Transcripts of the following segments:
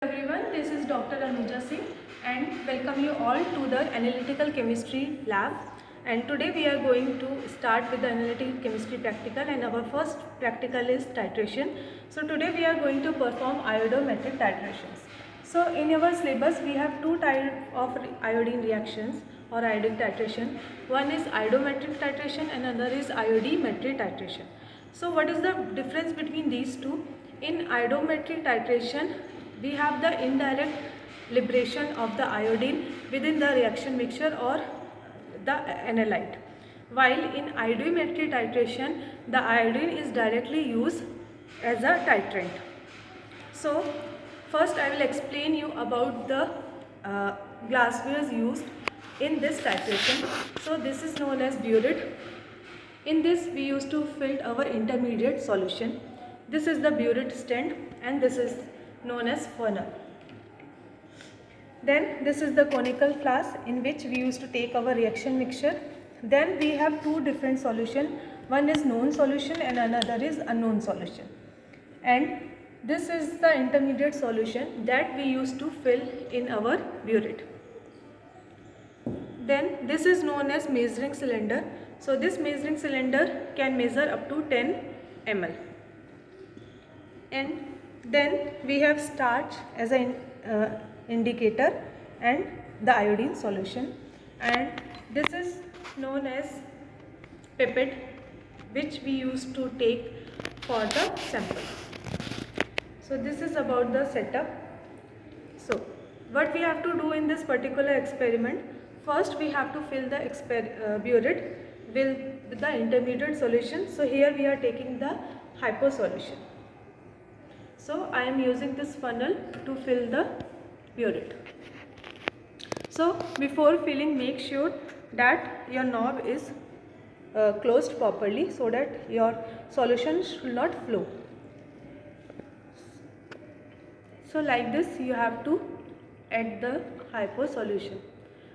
Everyone, this is Dr. Anuja Singh and welcome you all to the analytical chemistry lab. And today we are going to start with the analytical chemistry practical, and our first practical is titration. So today we are going to perform iodometric titrations. So in our syllabus we have two types of iodine reactions or iodic titration. One is iodometric titration and another is iodimetric titration. So what is the difference between these two? In iodometric titration, we have the indirect liberation of the iodine within the reaction mixture or the analyte. While in iodimetric titration, the iodine is directly used as a titrant. So first I will explain you about the glasswares used in this titration. So this is known as burette. In this we used to fill our intermediate solution. This is the burette stand and this is known as funnel. Then this is the conical flask in which we used to take our reaction mixture. Then we have two different solution. One is known solution and another is unknown solution. And this is the intermediate solution that we used to fill in our burette. Then this is known as measuring cylinder. So this measuring cylinder can measure up to 10 ml. And then we have starch as an indicator and the iodine solution, and this is known as pipette which we used to take for the sample. So this is about the setup. So what we have to do in this particular experiment, first we have to fill the burette with the intermediate solution. So here we are taking the hypo solution. So I am using this funnel to fill the burette. So before filling, make sure that your knob is closed properly so that your solution should not flow. So like this you have to add the hypo solution.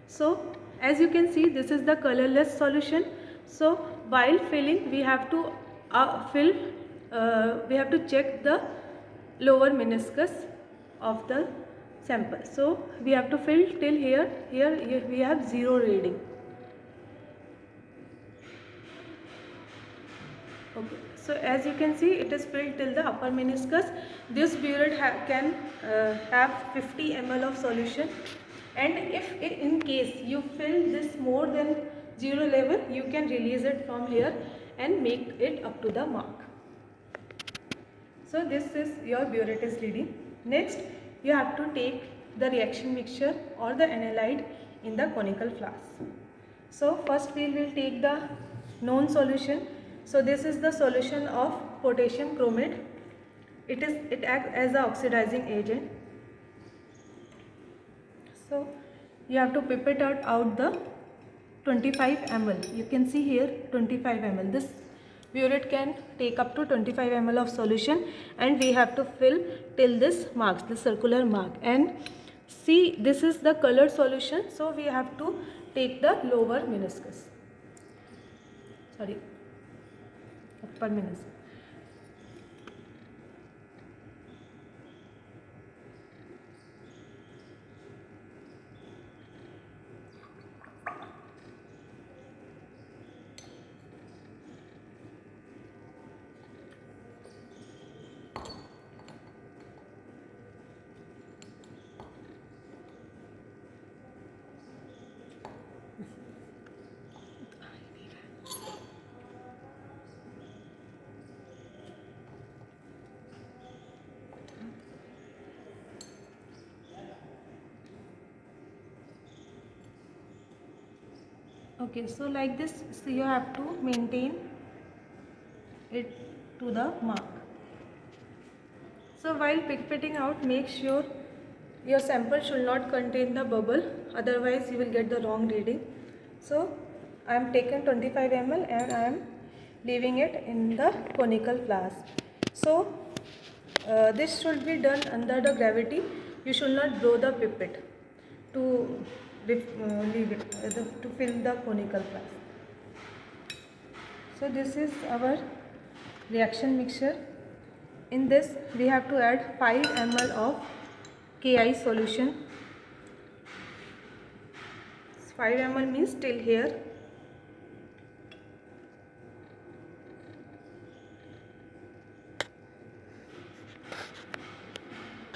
So as you can see, this is the colorless solution. So while filling we have to check the lower meniscus of the sample. So we have to fill till here we have 0 reading. Okay, so as you can see, it is filled till the upper meniscus. This burette can have 50 ml of solution, and if in case you fill this more than 0 level, you can release it from here and make it up to the mark. So this is your burette is ready. Next you have to take the reaction mixture or the analyte in the conical flask. So first we will take the known solution. So this is the solution of potassium chromate. It acts as an oxidizing agent. So you have to pipette out the 25 ml. You can see here 25 ml. This burette can take up to 25 ml of solution, and we have to fill till this marks, the circular mark. And see, this is the colored solution, so we have to take the lower meniscus, upper meniscus. Okay, so like this, so you have to maintain it to the mark. So while pipetting out, make sure your sample should not contain the bubble, otherwise you will get the wrong reading. So I am taking 25 ml and I am leaving it in the conical flask. So this should be done under the gravity. You should not blow the pipette to to fill the conical flask. So this is our reaction mixture. In this we have to add 5 ml of Ki solution. 5 ml means till here.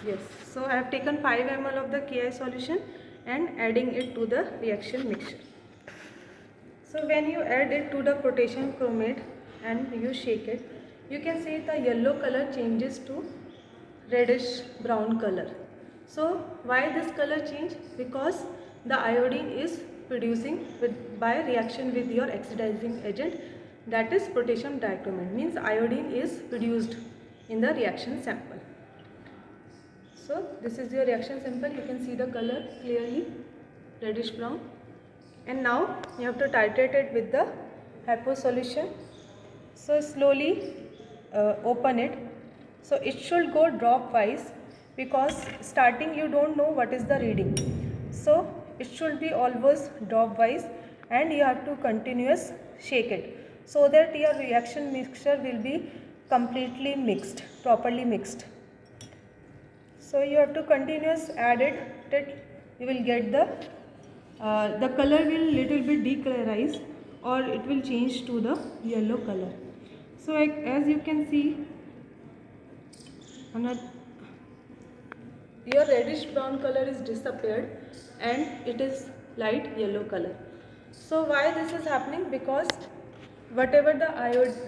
Yes, so I have taken 5 ml of the Ki solution and adding it to the reaction mixture. So when you add it to the potassium chromate and you shake it, you can see the yellow color changes to reddish brown color. So why this color change? Because the iodine is producing by reaction with your oxidizing agent, that is potassium dichromate, means iodine is produced in the reaction sample. So this is your reaction sample, you can see the color clearly reddish brown. And now you have to titrate it with the hypo solution. So slowly open it. So it should go drop wise, because starting you don't know what is the reading. So it should be always drop wise, and you have to continuous shake it so that your reaction mixture will be completely mixed, properly mixed. So you have to continuous add it, that you will get the color will little bit decolorize, or it will change to the yellow color. So as you can see, your reddish brown color is disappeared and it is light yellow color. So why this is happening? Because whatever the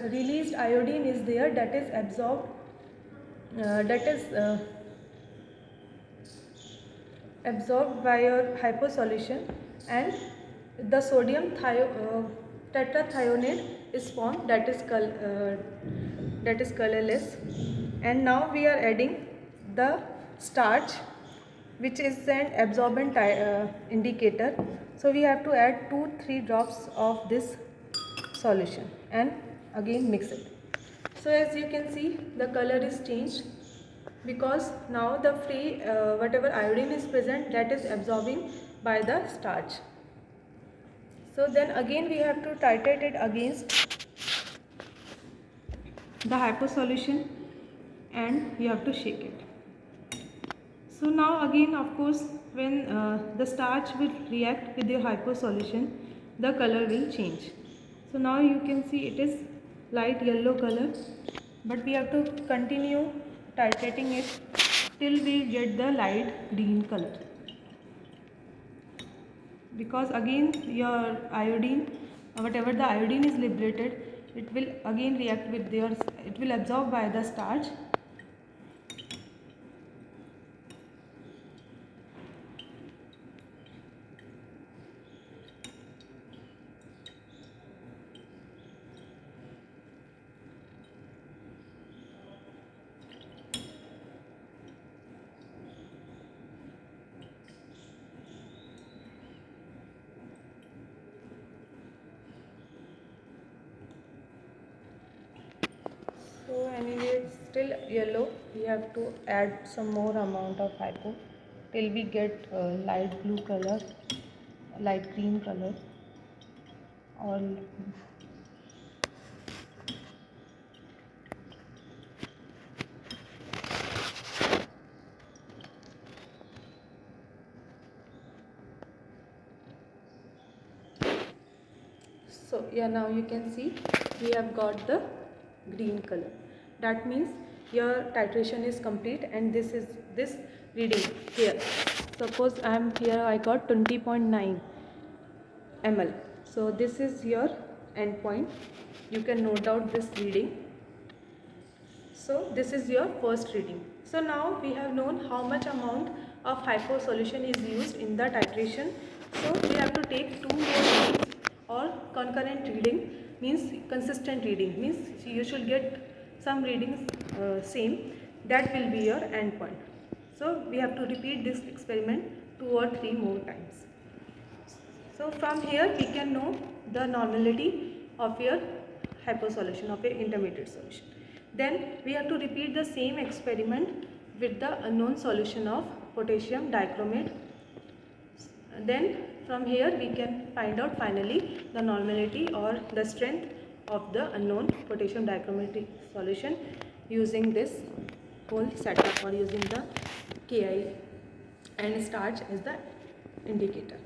released iodine is there, that is absorbed, absorbed by your hypo solution, and the sodium tetrathionate is formed, that is colorless. And now we are adding the starch, which is an absorbent indicator. So we have to add 2-3 drops of this solution and again mix it. So as you can see, the color is changed, because now the free whatever iodine is present, that is absorbing by the starch. So then again we have to titrate it against the hypo solution and you have to shake it. So now again, of course, when the starch will react with your hypo solution, the color will change. So now you can see it is light yellow color, but we have to continue titrating it till we get the light green color, because again your iodine, whatever the iodine is liberated, it will again react with your, it will absorb by the starch. So anyway, it's still yellow. We have to add some more amount of hypo till we get light blue color, light green color, or so yeah, now you can see we have got the green color. That means your titration is complete, and this is this reading here. Suppose I am here, I got 20.9 ml. So this is your end point. You can note out this reading. So this is your first reading. So now we have known how much amount of hypo solution is used in the titration. So we have to take 2 more readings, or concurrent reading means consistent reading, means you should get some readings same, that will be your end point. So we have to repeat this experiment 2 or 3 more times. So from here we can know the normality of your hypo solution, of your intermediate solution. Then we have to repeat the same experiment with the unknown solution of potassium dichromate. Then from here we can find out finally the normality or the strength of the unknown potassium dichromate solution using this whole setup, or using the Ki and starch as the indicator.